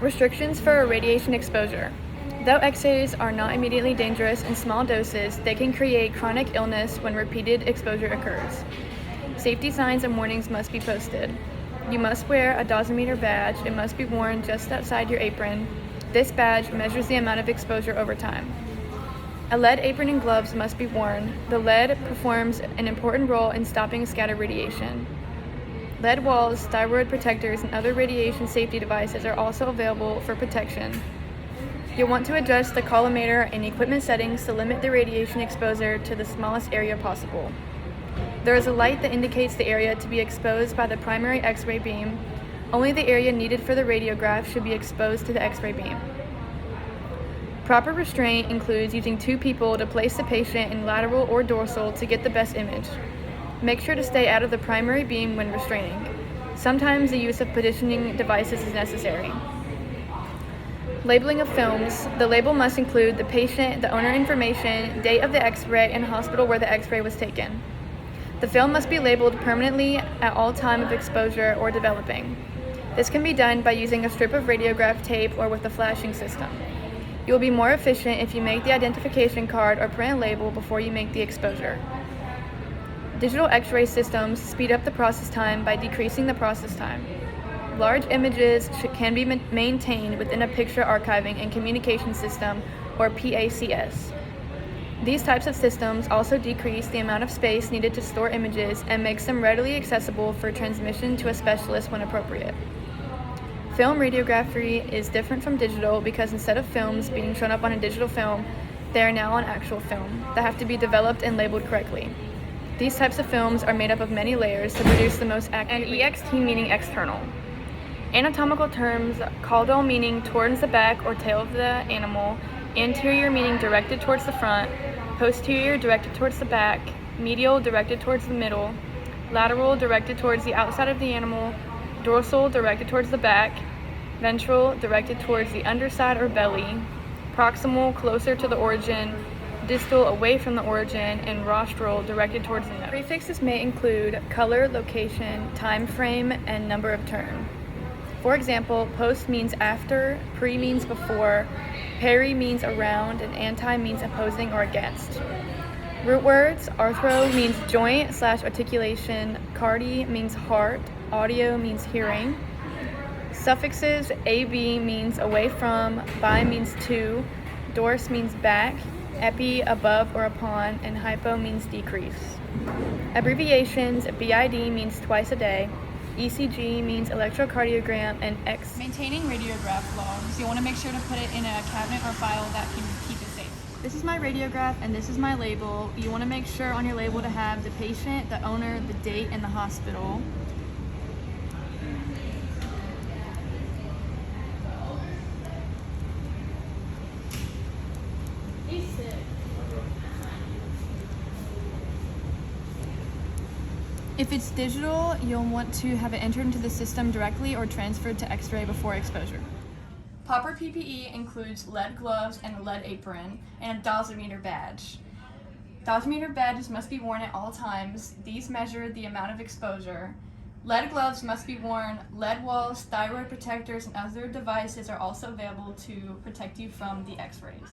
Restrictions for radiation exposure. Though X-rays are not immediately dangerous in small doses, they can create chronic illness when repeated exposure occurs. Safety signs and warnings must be posted. You must wear a dosimeter badge. It must be worn just outside your apron. This badge measures the amount of exposure over time. A lead apron and gloves must be worn. The lead performs an important role in stopping scattered radiation. Lead walls, thyroid protectors, and other radiation safety devices are also available for protection. You'll want to adjust the collimator and equipment settings to limit the radiation exposure to the smallest area possible. There is a light that indicates the area to be exposed by the primary X-ray beam. Only the area needed for the radiograph should be exposed to the X-ray beam. Proper restraint includes using 2 people to place the patient in lateral or dorsal to get the best image. Make sure to stay out of the primary beam when restraining. Sometimes the use of positioning devices is necessary. Labeling of films. The label must include the patient, the owner information, date of the X-ray, and hospital where the X-ray was taken. The film must be labeled permanently at all time of exposure or developing. This can be done by using a strip of radiograph tape or with a flashing system. You will be more efficient if you make the identification card or print a label before you make the exposure. Digital X-ray systems speed up the process time by decreasing the process time. Large images can be maintained within a picture archiving and communication system, or PACS. These types of systems also decrease the amount of space needed to store images and makes them readily accessible for transmission to a specialist when appropriate. Film radiography is different from digital because instead of films being shown up on a digital film, they are now on actual film that have to be developed and labeled correctly. These types of films are made up of many layers to produce the most accurate. And EXT meaning external. Anatomical terms: caudal meaning towards the back or tail of the animal, anterior meaning directed towards the front, posterior directed towards the back, medial directed towards the middle, lateral directed towards the outside of the animal, dorsal directed towards the back, ventral directed towards the underside or belly, proximal closer to the origin, distal away from the origin, and rostral directed towards the nose. Prefixes may include color, location, time frame, and number of turn. For example, post means after, pre means before, peri means around, and anti means opposing or against. Root words: arthro means joint/articulation, cardi means heart, audio means hearing. Suffixes: ab means away from, bi means to, dors means back, epi above or upon, and hypo means decrease. Abbreviations: BID means twice a day, ECG means electrocardiogram, and X. Maintaining radiograph logs. You want to make sure to put it in a cabinet or file that can keep it safe. This is my radiograph and this is my label. You want to make sure on your label to have the patient, the owner, the date, and the hospital. If it's digital, you'll want to have it entered into the system directly or transferred to X-ray before exposure. Proper PPE includes lead gloves and a lead apron and a dosimeter badge. Dosimeter badges must be worn at all times. These measure the amount of exposure. Lead gloves must be worn. Lead walls, thyroid protectors, and other devices are also available to protect you from the X-rays.